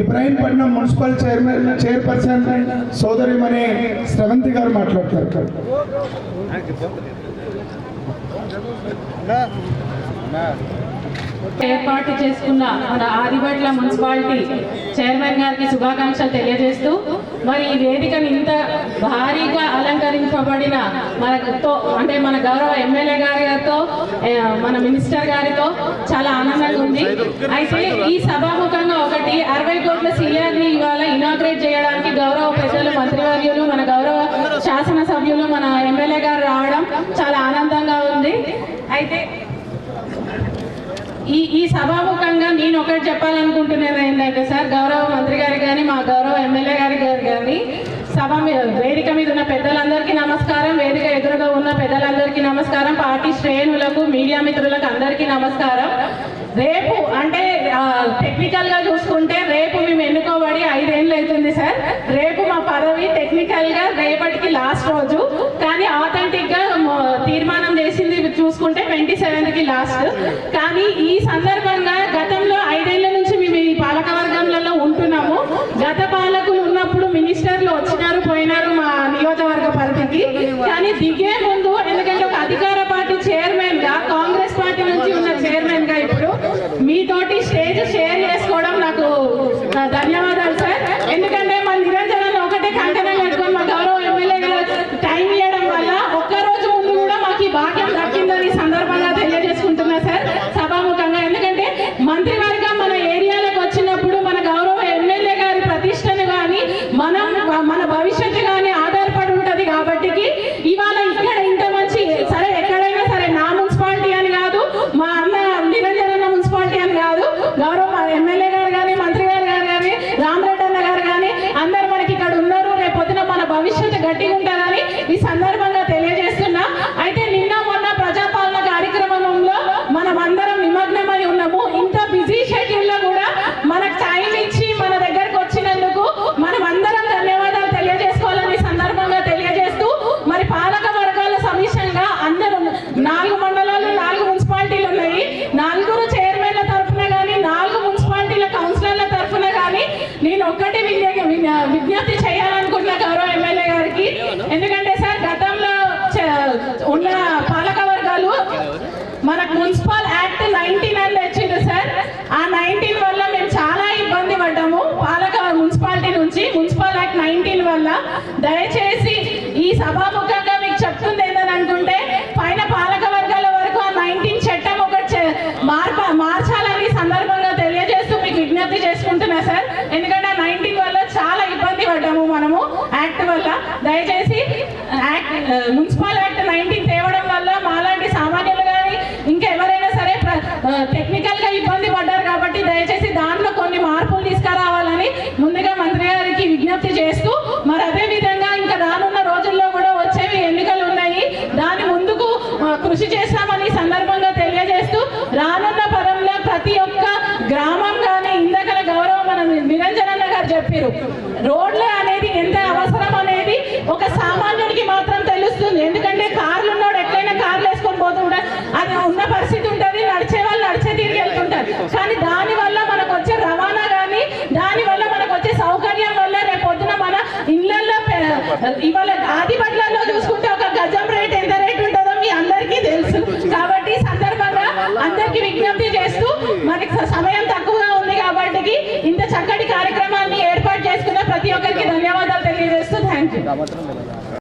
Ibrahimpatnam municipal chairperson సోదరిమణి స్రవంతి గారు మాట్లాడతారు. ఏర్పాటు చేసుకున్న మన ఆదిబట్ల మున్సిపాలిటీ చైర్మన్ గారికి శుభాకాంక్షలు తెలియజేస్తూ, మరి ఈ వేదికను ఇంత భారీగా అలంకరించబడిన మనతో అంటే మన గౌరవ ఎమ్మెల్యే గారితో మన మినిస్టర్ గారితో చాలా ఆనందంగా ఉంది. అయితే ఈ సభాముఖంగా ఒకటి 60 కోట్ల సిఆర్ని ఇవాళ ఇనాగ్రేట్ చేయడానికి గౌరవ పెద్దలు మంత్రివర్యులు మన గౌరవ శాసనసభ్యులు మన ఎమ్మెల్యే గారు రావడం చాలా ఆనందంగా ఉంది. అయితే ఈ సభాముఖంగా నేను ఒకటి చెప్పాలనుకుంటున్నాను ఏంటంటే సార్, గౌరవ మంత్రి గారికి కానీ మా గౌరవ ఎమ్మెల్యే గారికి కానీ వేదిక మీద ఉన్న పెద్దలందరికీ నమస్కారం, వేదిక ఎదురుగా ఉన్న పెద్దలందరికీ నమస్కారం, పార్టీ శ్రేణులకు మీడియా మిత్రులకు అందరికీ నమస్కారం. రేపు అంటే టెక్నికల్ గా చూసుకుంటే రేపు మేము ఎన్నుకోబడి 5 ఏళ్ళు అవుతుంది సార్. రేపు మా పదవి టెక్నికల్ గా రేపటికి లాస్ట్ రోజు, కానీ ఆథెంటిక్ గా తీర్మానం చేసింది చూసుకుంటే 27కి లాస్ట్. కానీ ఈ సందర్భంగా గతంలో 5 ఏళ్ల నుంచి మేము ఈ పాలకవర్గంలో ఉంటున్నాము. గత పాలకులు ఉన్నప్పుడు మినిస్టర్లు వచ్చినారు పోయినారు మా నియోజకవర్గ పరిధికి, కానీ దిగే ముందు ఎందుకంటే ఒక అధికార పార్టీ చైర్మన్ గా కాంగ్రెస్ పార్టీ నుంచి ఉన్న చైర్మన్ గా ఇప్పుడు మీతోటి స్టేజ్ షేర్ చేసుకోవడం నాకు ధన్యవాదాలు సార్. ఎందుకంటే మా నిరంజనాన్ని ఒకటే కంకణం కట్టుకొని మా గౌరవ ఎమ్మెల్యే గారు టైం ఇవ్వడం వల్ల ఒక్కరోజు ముందు కూడా మాకు ఈ భాగ్యం దక్కిందని సందర్భంగా తెలియజేసుకుంటున్నా సార్ సభాముఖంగా. ఎందుకంటే మంత్రివర్గం మన ఏరియాలకు వచ్చినప్పుడు మన గౌరవ ఎమ్మెల్యే గారి ప్రతిష్టను కానీ మన భవిష్యత్తు కానీ ఆధారపడి ఉంటుంది. కాబట్టి ఇవాళ ఇక్కడ ఇంత మంచి సరే ఎక్కడైనా సరే నా మున్సిపాలిటీ అని కాదు, మా అన్న నిరంజన మున్సిపాలిటీ అని కాదు, గౌరవ ఎమ్మెల్యే గారు కానీ మంత్రి గారు కానీ రామరెడ్డి అన్న గారు కానీ అందరు మనకి ఇక్కడ ఉన్నారు. రేపు పొద్దున మన భవిష్యత్తు గట్టిగా ఉంటుందని ఈ సందర్భంగా తెలియజేస్తున్నా. అయితే నిన్న మొన్న ప్రజాపాలన కార్యక్రమంలో మనం అందరం నిమగ్నమై ఉన్నాము. ఇంత బిజీ షెడ్యూల్ లో కూడా మనకు టైం ఇచ్చి మన దగ్గరకు వచ్చినందుకు మనం అందరం ధన్యవాదాలు తెలియజేసుకోవాలని సందర్భంగా తెలియజేస్తూ, మరి పాలక వర్గాల సమీక్షంగా అందరూ 4 మండలాలు 4 మున్సిపాలిటీలు ఉన్నాయి. 4 చైర్మన్ల తరఫున కానీ 4 మున్సిపాలిటీల కౌన్సిలర్ల తరఫున కానీ నేను ఒక్కటి విజ్ఞప్తి చేయాలనుకుంటున్న గౌరవ ఎమ్మెల్యే గారికి. ఎందుకంటే సార్ గతంలో ఉన్న పాలక వర్గాలు మనకు మున్సిపల్ యాక్ట్ 19 వచ్చింది సార్. ఆ 19 వల్ల మేము చాలా ఇబ్బంది పడ్డాము పాలక మున్సిపాలిటీ నుంచి. మున్సిపల్ యాక్ట్ 19 వల్ల దయచేసి ఈ సభాముఖంగా మీకు చెప్తుంది ఏంటని అనుకుంటే, పైన పాలక వర్గాల వరకు ఆ 19 చట్టం ఒకటి మార్చాలని సందర్భంగా తెలియజేస్తూ మీకు విజ్ఞప్తి చేసుకుంటున్నా సార్. ఎందుకంటే ఆ 19 వల్ల చాలా ఇబ్బంది పడ్డాము మనము యాక్ట్ వల్ల. దయచేసి మున్సిపల్ యాక్ట్ 19 తేవడం వల్ల మాలాంటి సామాన్యులు కానీ ఇంకా ఎవరైనా సరే టెక్నికల్ గా ఇబ్బంది పడ్డారు. కాబట్టి దయచేసి దాంట్లో కొన్ని మార్పులు తీసుకురావాలని ముందుగా మంత్రి గారికి విజ్ఞప్తి చేస్తూ, మరి అదే విధంగా ఇంకా రానున్న రోజుల్లో కూడా వచ్చేవి ఎన్నికలు ఉన్నాయి, దాని ముందుకు కృషి చేస్తామని సందర్భంగా తెలియజేస్తూ, రానున్న పరంలో ప్రతి ఒక్క గ్రామం కానీ ఇందాక గౌరవ మన నిరంజనన్న గారు చెప్పారు, రోడ్లు అనేది ఎంత అవసరం అనేది ఒక సామాన్యుడికి మాత్రం తెలుస్తుంది. ఎందుకంటే కార్లు ఉన్నాడు ఎట్లయినా కార్లు వేసుకొని పోతుంటారు, అది ఉన్న పరిస్థితి ఉంటుంది, నడిచే వాళ్ళు నడిచే తిరిగి వెళ్తుంటారు. కానీ దానివల్ల మనకు వచ్చే రవాణా కానీ దానివల్ల మనకు వచ్చే సౌకర్యం వల్ల రేపు పొద్దున మన ఇళ్లలో ఇవాళ ఆదిబట్లలో చూసుకుంటే ఒక గజం రేట్ ఎంత రేట్ ఉంటుందో మీ అందరికీ తెలుసు. కాబట్టి సందర్భంగా అందరికీ విజ్ఞప్తి చేస్తూ, మనకి సమయం తక్కువగా ఉంది కాబట్టి ఇంత చక్కటి కార్యక్రమాన్ని ఏర్పాటు చేసుకున్న ప్రతి ఒక్కరికి ధన్యవాదాలు తెలియజేస్తూ థ్యాంక్ యూ.